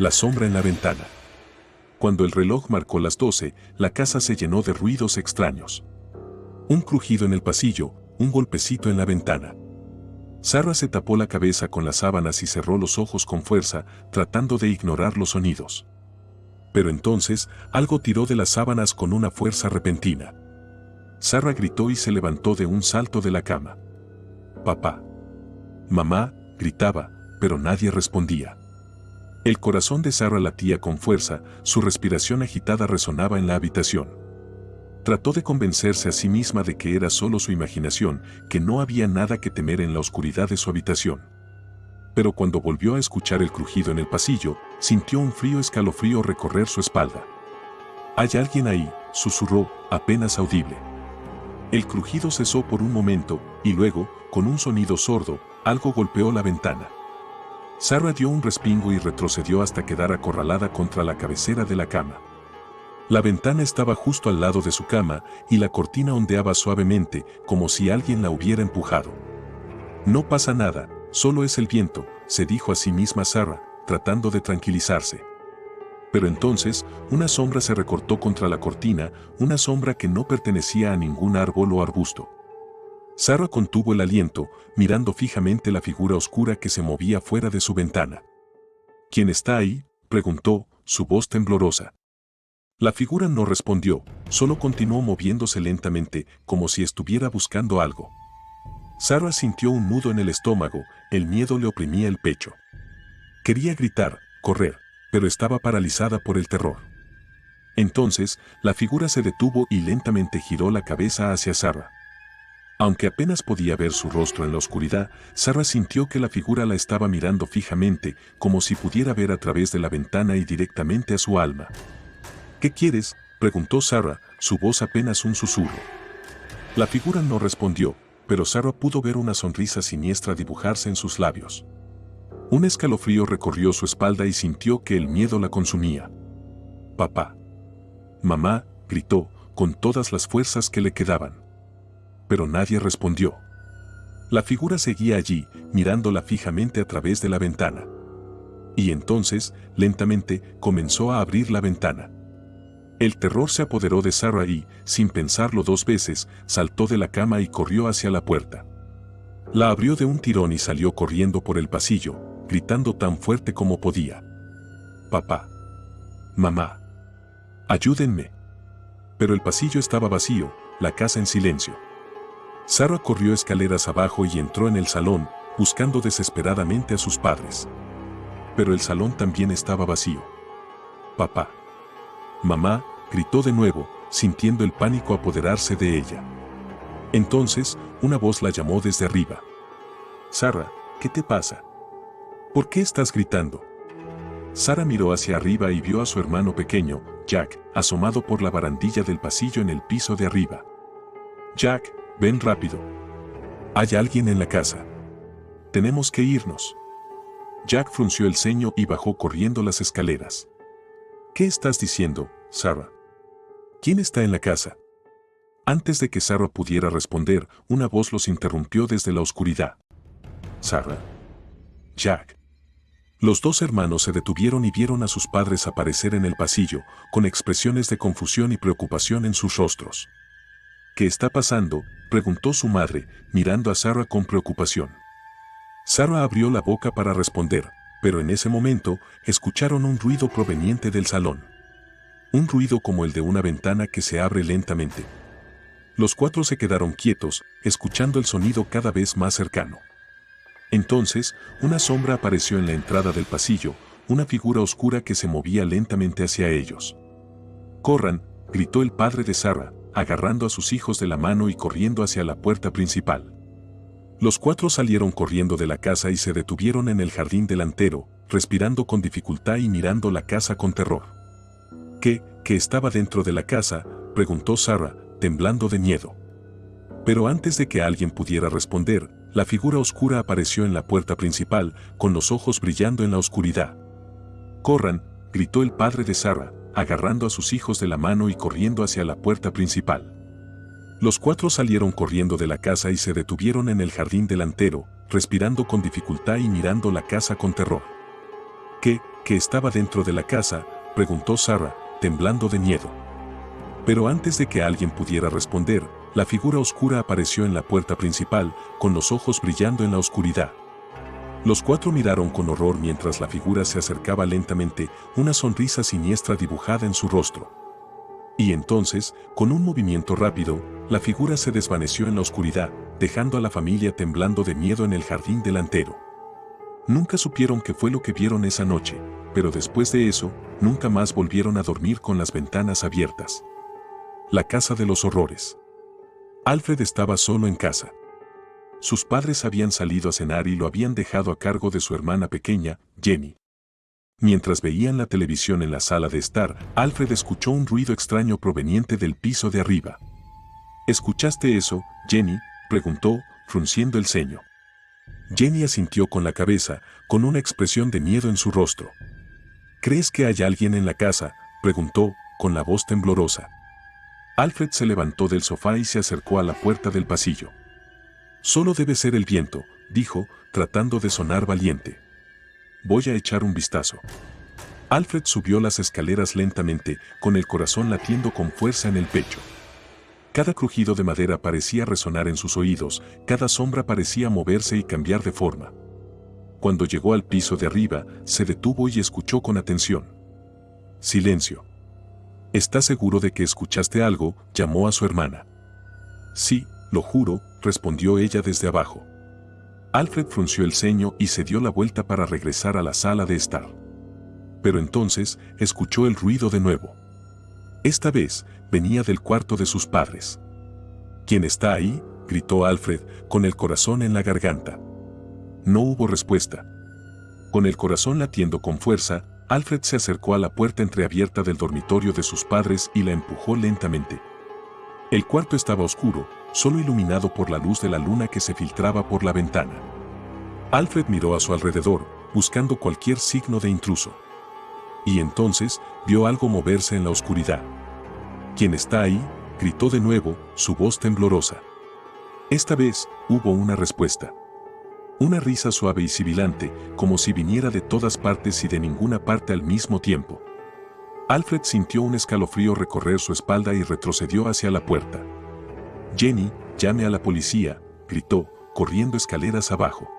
La sombra en la ventana. Cuando el reloj marcó las 12, la casa se llenó de ruidos extraños. Un crujido en el pasillo, un golpecito en la ventana. Sarah se tapó la cabeza con las sábanas y cerró los ojos con fuerza, tratando de ignorar los sonidos. Pero entonces, algo tiró de las sábanas con una fuerza repentina. Sarah gritó y se levantó de un salto de la cama. «Papá». «Mamá», gritaba, pero nadie respondía. El corazón de Sarah latía con fuerza, su respiración agitada resonaba en la habitación. Trató de convencerse a sí misma de que era solo su imaginación, que no había nada que temer en la oscuridad de su habitación. Pero cuando volvió a escuchar el crujido en el pasillo, sintió un frío escalofrío recorrer su espalda. «Hay alguien ahí», susurró, apenas audible. El crujido cesó por un momento, y luego, con un sonido sordo, algo golpeó la ventana. Sarah dio un respingo y retrocedió hasta quedar acorralada contra la cabecera de la cama. La ventana estaba justo al lado de su cama, y la cortina ondeaba suavemente, como si alguien la hubiera empujado. «No pasa nada, solo es el viento», se dijo a sí misma Sarah, tratando de tranquilizarse. Pero entonces, una sombra se recortó contra la cortina, una sombra que no pertenecía a ningún árbol o arbusto. Sarah contuvo el aliento, mirando fijamente la figura oscura que se movía fuera de su ventana. «¿Quién está ahí?», preguntó, su voz temblorosa. La figura no respondió, solo continuó moviéndose lentamente, como si estuviera buscando algo. Sarah sintió un nudo en el estómago, el miedo le oprimía el pecho. Quería gritar, correr, pero estaba paralizada por el terror. Entonces, la figura se detuvo y lentamente giró la cabeza hacia Sarah. Aunque apenas podía ver su rostro en la oscuridad, Sarah sintió que la figura la estaba mirando fijamente, como si pudiera ver a través de la ventana y directamente a su alma. «¿Qué quieres?», preguntó Sarah, su voz apenas un susurro. La figura no respondió, pero Sarah pudo ver una sonrisa siniestra dibujarse en sus labios. Un escalofrío recorrió su espalda y sintió que el miedo la consumía. «Papá». «Mamá», gritó, con todas las fuerzas que le quedaban. Pero nadie respondió. La figura seguía allí, mirándola fijamente a través de la ventana. Y entonces, lentamente, comenzó a abrir la ventana. El terror se apoderó de Sarah y, sin pensarlo dos veces, saltó de la cama y corrió hacia la puerta. La abrió de un tirón y salió corriendo por el pasillo, gritando tan fuerte como podía. «Papá. Mamá. Ayúdenme». Pero el pasillo estaba vacío, la casa en silencio. Sarah corrió escaleras abajo y entró en el salón, buscando desesperadamente a sus padres. Pero el salón también estaba vacío. «Papá. Mamá», gritó de nuevo, sintiendo el pánico apoderarse de ella. Entonces, una voz la llamó desde arriba. «Sarah, ¿qué te pasa? ¿Por qué estás gritando?». Sarah miró hacia arriba y vio a su hermano pequeño, Jack, asomado por la barandilla del pasillo en el piso de arriba. «Jack, ven rápido. Hay alguien en la casa. Tenemos que irnos». Jack frunció el ceño y bajó corriendo las escaleras. «¿Qué estás diciendo, Sarah? ¿Quién está en la casa?». Antes de que Sarah pudiera responder, una voz los interrumpió desde la oscuridad. «Sarah. Jack». Los dos hermanos se detuvieron y vieron a sus padres aparecer en el pasillo, con expresiones de confusión y preocupación en sus rostros. «¿Qué está pasando?», preguntó su madre, mirando a Sarah con preocupación. Sarah abrió la boca para responder, pero en ese momento, escucharon un ruido proveniente del salón. Un ruido como el de una ventana que se abre lentamente. Los cuatro se quedaron quietos, escuchando el sonido cada vez más cercano. Entonces, una sombra apareció en la entrada del pasillo, una figura oscura que se movía lentamente hacia ellos. «Corran», gritó el padre de Sarah, agarrando a sus hijos de la mano y corriendo hacia la puerta principal. Los cuatro salieron corriendo de la casa y se detuvieron en el jardín delantero, respirando con dificultad y mirando la casa con terror. ¿Qué estaba dentro de la casa?», preguntó Sarah, temblando de miedo. Pero antes de que alguien pudiera responder, la figura oscura apareció en la puerta principal, con los ojos brillando en la oscuridad. «Corran», gritó el padre de Sarah, agarrando a sus hijos de la mano y corriendo hacia la puerta principal. Los cuatro salieron corriendo de la casa y se detuvieron en el jardín delantero, respirando con dificultad y mirando la casa con terror. ¿Qué estaba dentro de la casa?, preguntó Sarah, temblando de miedo. Pero antes de que alguien pudiera responder, la figura oscura apareció en la puerta principal, con los ojos brillando en la oscuridad. Los cuatro miraron con horror mientras la figura se acercaba lentamente, una sonrisa siniestra dibujada en su rostro. Y entonces, con un movimiento rápido, la figura se desvaneció en la oscuridad, dejando a la familia temblando de miedo en el jardín delantero. Nunca supieron qué fue lo que vieron esa noche, pero después de eso, nunca más volvieron a dormir con las ventanas abiertas. La casa de los horrores. Alfred estaba solo en casa. Sus padres habían salido a cenar y lo habían dejado a cargo de su hermana pequeña, Jenny. Mientras veían la televisión en la sala de estar, Alfred escuchó un ruido extraño proveniente del piso de arriba. ¿Escuchaste eso, Jenny?, preguntó, frunciendo el ceño. Jenny asintió con la cabeza, con una expresión de miedo en su rostro. ¿Crees que hay alguien en la casa?, preguntó, con la voz temblorosa. Alfred se levantó del sofá y se acercó a la puerta del pasillo. Solo debe ser el viento, dijo, tratando de sonar valiente. Voy a echar un vistazo. Alfred subió las escaleras lentamente, con el corazón latiendo con fuerza en el pecho. Cada crujido de madera parecía resonar en sus oídos, cada sombra parecía moverse y cambiar de forma. Cuando llegó al piso de arriba, se detuvo y escuchó con atención. Silencio. ¿Estás seguro de que escuchaste algo?, llamó a su hermana. Sí, lo juro, respondió ella desde abajo. Alfred frunció el ceño y se dio la vuelta para regresar a la sala de estar. Pero entonces, escuchó el ruido de nuevo. Esta vez, venía del cuarto de sus padres. ¿Quién está ahí?, gritó Alfred, con el corazón en la garganta. No hubo respuesta. Con el corazón latiendo con fuerza, Alfred se acercó a la puerta entreabierta del dormitorio de sus padres y la empujó lentamente. El cuarto estaba oscuro, solo iluminado por la luz de la luna que se filtraba por la ventana. Alfred miró a su alrededor, buscando cualquier signo de intruso. Y entonces, vio algo moverse en la oscuridad. ¿Quién está ahí?, gritó de nuevo, su voz temblorosa. Esta vez, hubo una respuesta. Una risa suave y sibilante, como si viniera de todas partes y de ninguna parte al mismo tiempo. Alfred sintió un escalofrío recorrer su espalda y retrocedió hacia la puerta. Jenny, llame a la policía, gritó, corriendo escaleras abajo.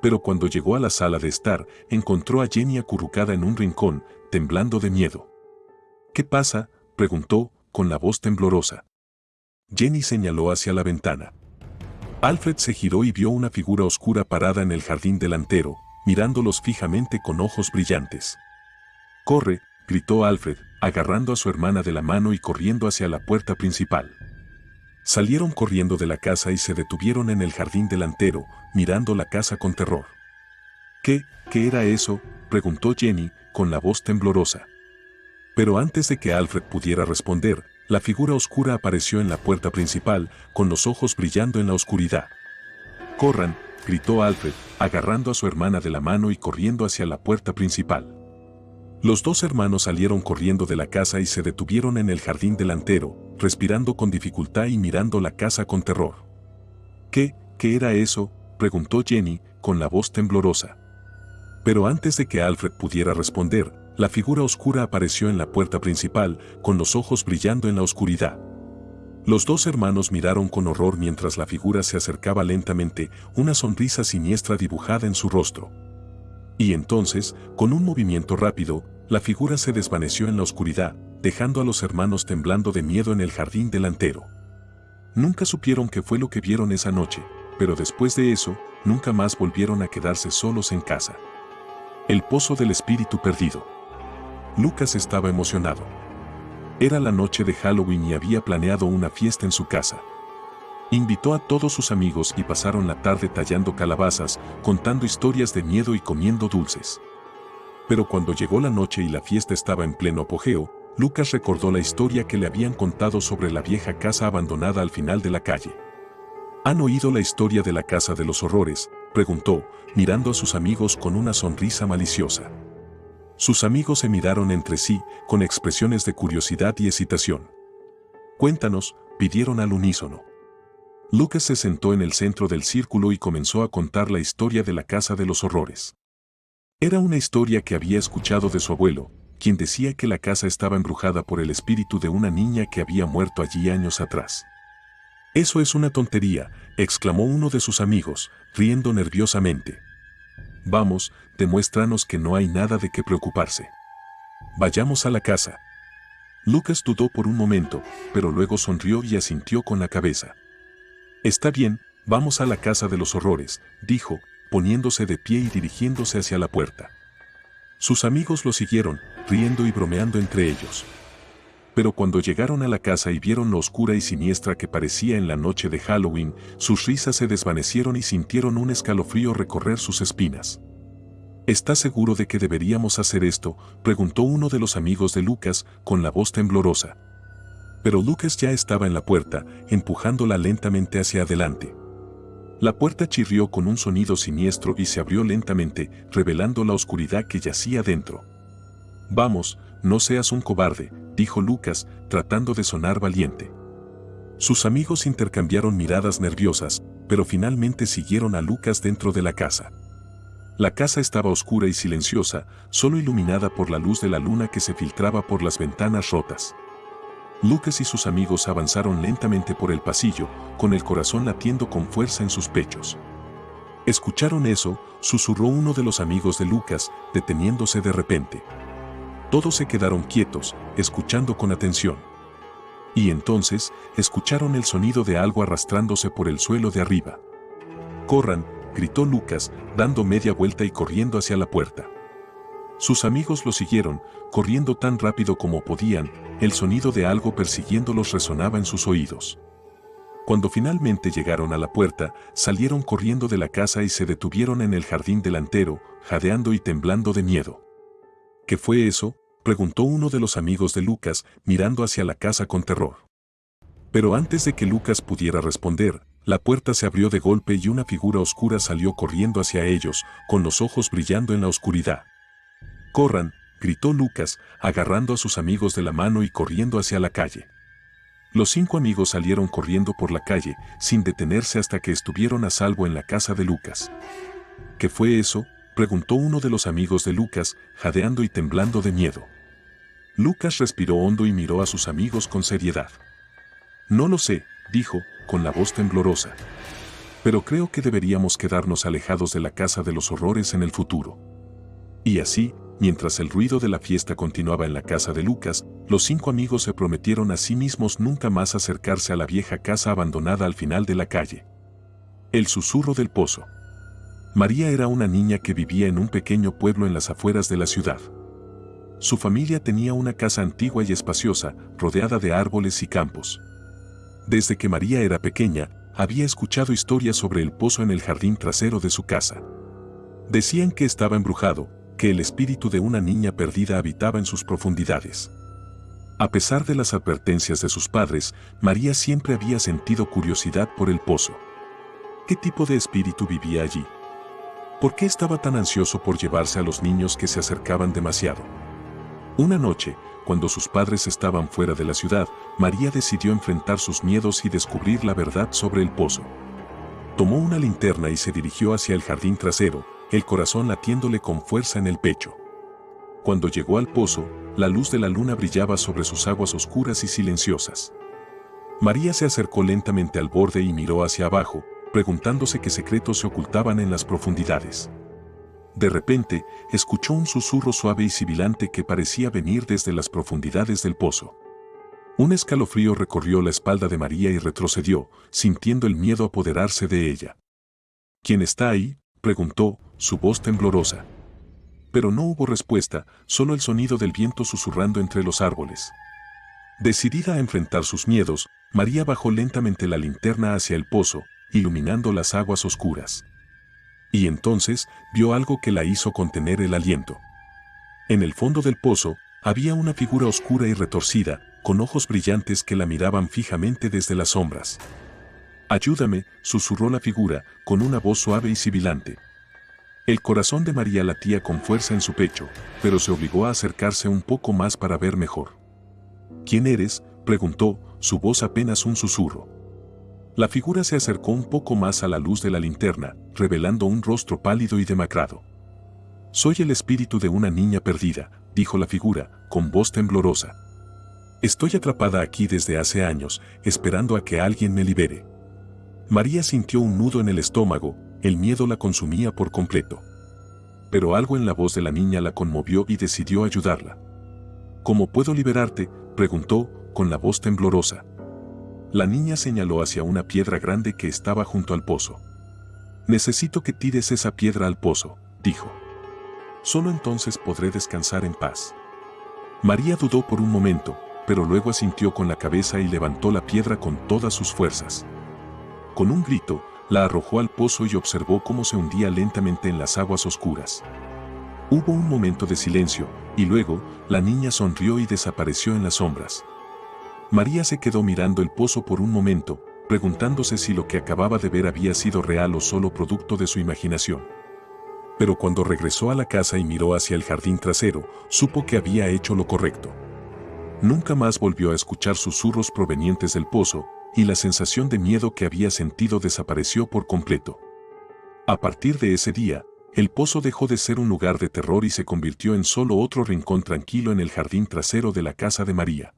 Pero cuando llegó a la sala de estar, encontró a Jenny acurrucada en un rincón, temblando de miedo. ¿Qué pasa?, preguntó, con la voz temblorosa. Jenny señaló hacia la ventana. Alfred se giró y vio una figura oscura parada en el jardín delantero, mirándolos fijamente con ojos brillantes. «¡Corre!», gritó Alfred, agarrando a su hermana de la mano y corriendo hacia la puerta principal. Salieron corriendo de la casa y se detuvieron en el jardín delantero, mirando la casa con terror. ¿Qué era eso?, preguntó Jenny, con la voz temblorosa. Pero antes de que Alfred pudiera responder, la figura oscura apareció en la puerta principal, con los ojos brillando en la oscuridad. «¡Corran!», gritó Alfred, agarrando a su hermana de la mano y corriendo hacia la puerta principal. Los dos hermanos salieron corriendo de la casa y se detuvieron en el jardín delantero, respirando con dificultad y mirando la casa con terror. ¿Qué era eso?, preguntó Jenny, con la voz temblorosa. Pero antes de que Alfred pudiera responder, la figura oscura apareció en la puerta principal, con los ojos brillando en la oscuridad. Los dos hermanos miraron con horror mientras la figura se acercaba lentamente, una sonrisa siniestra dibujada en su rostro. Y entonces, con un movimiento rápido, la figura se desvaneció en la oscuridad, dejando a los hermanos temblando de miedo en el jardín delantero. Nunca supieron qué fue lo que vieron esa noche, pero después de eso, nunca más volvieron a quedarse solos en casa. El pozo del espíritu perdido. Lucas estaba emocionado. Era la noche de Halloween y había planeado una fiesta en su casa. Invitó a todos sus amigos y pasaron la tarde tallando calabazas, contando historias de miedo y comiendo dulces. Pero cuando llegó la noche y la fiesta estaba en pleno apogeo, Lucas recordó la historia que le habían contado sobre la vieja casa abandonada al final de la calle. ¿Han oído la historia de la casa de los horrores?, preguntó, mirando a sus amigos con una sonrisa maliciosa. Sus amigos se miraron entre sí, con expresiones de curiosidad y excitación. «Cuéntanos», pidieron al unísono. Lucas se sentó en el centro del círculo y comenzó a contar la historia de la casa de los horrores. Era una historia que había escuchado de su abuelo, quien decía que la casa estaba embrujada por el espíritu de una niña que había muerto allí años atrás. «Eso es una tontería», exclamó uno de sus amigos, riendo nerviosamente. «Vamos, demuéstranos que no hay nada de qué preocuparse. Vayamos a la casa». Lucas dudó por un momento, pero luego sonrió y asintió con la cabeza. «Está bien, vamos a la casa de los horrores», dijo, poniéndose de pie y dirigiéndose hacia la puerta. Sus amigos lo siguieron, riendo y bromeando entre ellos. Pero cuando llegaron a la casa y vieron lo oscura y siniestra que parecía en la noche de Halloween, sus risas se desvanecieron y sintieron un escalofrío recorrer sus espinas. «¿Estás seguro de que deberíamos hacer esto?», preguntó uno de los amigos de Lucas, con la voz temblorosa. Pero Lucas ya estaba en la puerta, empujándola lentamente hacia adelante. La puerta chirrió con un sonido siniestro y se abrió lentamente, revelando la oscuridad que yacía dentro. «Vamos, no seas un cobarde», dijo Lucas, tratando de sonar valiente. Sus amigos intercambiaron miradas nerviosas, pero finalmente siguieron a Lucas dentro de la casa. La casa estaba oscura y silenciosa, solo iluminada por la luz de la luna que se filtraba por las ventanas rotas. Lucas y sus amigos avanzaron lentamente por el pasillo, con el corazón latiendo con fuerza en sus pechos. «¿Escucharon eso?», susurró uno de los amigos de Lucas, deteniéndose de repente. Todos se quedaron quietos, escuchando con atención. Y entonces, escucharon el sonido de algo arrastrándose por el suelo de arriba. «¡Corran!», gritó Lucas, dando media vuelta y corriendo hacia la puerta. Sus amigos lo siguieron, corriendo tan rápido como podían, el sonido de algo persiguiéndolos resonaba en sus oídos. Cuando finalmente llegaron a la puerta, salieron corriendo de la casa y se detuvieron en el jardín delantero, jadeando y temblando de miedo. «¿Qué fue eso?», preguntó uno de los amigos de Lucas, mirando hacia la casa con terror. Pero antes de que Lucas pudiera responder, la puerta se abrió de golpe y una figura oscura salió corriendo hacia ellos, con los ojos brillando en la oscuridad. «¡Corran!», gritó Lucas, agarrando a sus amigos de la mano y corriendo hacia la calle. Los 5 amigos salieron corriendo por la calle, sin detenerse hasta que estuvieron a salvo en la casa de Lucas. «¿Qué fue eso?», preguntó uno de los amigos de Lucas, jadeando y temblando de miedo. Lucas respiró hondo y miró a sus amigos con seriedad. «No lo sé», dijo, con la voz temblorosa. «Pero creo que deberíamos quedarnos alejados de la casa de los horrores en el futuro». Y así, mientras el ruido de la fiesta continuaba en la casa de Lucas, los 5 amigos se prometieron a sí mismos nunca más acercarse a la vieja casa abandonada al final de la calle. El susurro del pozo. María era una niña que vivía en un pequeño pueblo en las afueras de la ciudad. Su familia tenía una casa antigua y espaciosa, rodeada de árboles y campos. Desde que María era pequeña, había escuchado historias sobre el pozo en el jardín trasero de su casa. Decían que estaba embrujado, que el espíritu de una niña perdida habitaba en sus profundidades. A pesar de las advertencias de sus padres, María siempre había sentido curiosidad por el pozo. ¿Qué tipo de espíritu vivía allí? ¿Por qué estaba tan ansioso por llevarse a los niños que se acercaban demasiado? Una noche, cuando sus padres estaban fuera de la ciudad, María decidió enfrentar sus miedos y descubrir la verdad sobre el pozo. Tomó una linterna y se dirigió hacia el jardín trasero, el corazón latiéndole con fuerza en el pecho. Cuando llegó al pozo, la luz de la luna brillaba sobre sus aguas oscuras y silenciosas. María se acercó lentamente al borde y miró hacia abajo, preguntándose qué secretos se ocultaban en las profundidades. De repente, escuchó un susurro suave y sibilante que parecía venir desde las profundidades del pozo. Un escalofrío recorrió la espalda de María y retrocedió, sintiendo el miedo apoderarse de ella. «¿Quién está ahí?», preguntó, su voz temblorosa. Pero no hubo respuesta, solo el sonido del viento susurrando entre los árboles. Decidida a enfrentar sus miedos, María bajó lentamente la linterna hacia el pozo, iluminando las aguas oscuras. Y entonces vio algo que la hizo contener el aliento. En el fondo del pozo había una figura oscura y retorcida, con ojos brillantes que la miraban fijamente desde las sombras. «Ayúdame», susurró la figura, con una voz suave y sibilante. El corazón de María latía con fuerza en su pecho, pero se obligó a acercarse un poco más para ver mejor. «¿Quién eres?», preguntó, su voz apenas un susurro. La figura se acercó un poco más a la luz de la linterna, revelando un rostro pálido y demacrado. Soy el espíritu de una niña perdida, dijo la figura, con voz temblorosa. Estoy atrapada aquí desde hace años, esperando a que alguien me libere. María sintió un nudo en el estómago, el miedo la consumía por completo. Pero algo en la voz de la niña la conmovió y decidió ayudarla. ¿Cómo puedo liberarte?, preguntó, con la voz temblorosa. La niña señaló hacia una piedra grande que estaba junto al pozo. Necesito que tires esa piedra al pozo, dijo. Solo entonces podré descansar en paz. María dudó por un momento, pero luego asintió con la cabeza y levantó la piedra con todas sus fuerzas. Con un grito, la arrojó al pozo y observó cómo se hundía lentamente en las aguas oscuras. Hubo un momento de silencio, y luego, la niña sonrió y desapareció en las sombras. María se quedó mirando el pozo por un momento, preguntándose si lo que acababa de ver había sido real o solo producto de su imaginación. Pero cuando regresó a la casa y miró hacia el jardín trasero, supo que había hecho lo correcto. Nunca más volvió a escuchar susurros provenientes del pozo, y la sensación de miedo que había sentido desapareció por completo. A partir de ese día, el pozo dejó de ser un lugar de terror y se convirtió en solo otro rincón tranquilo en el jardín trasero de la casa de María.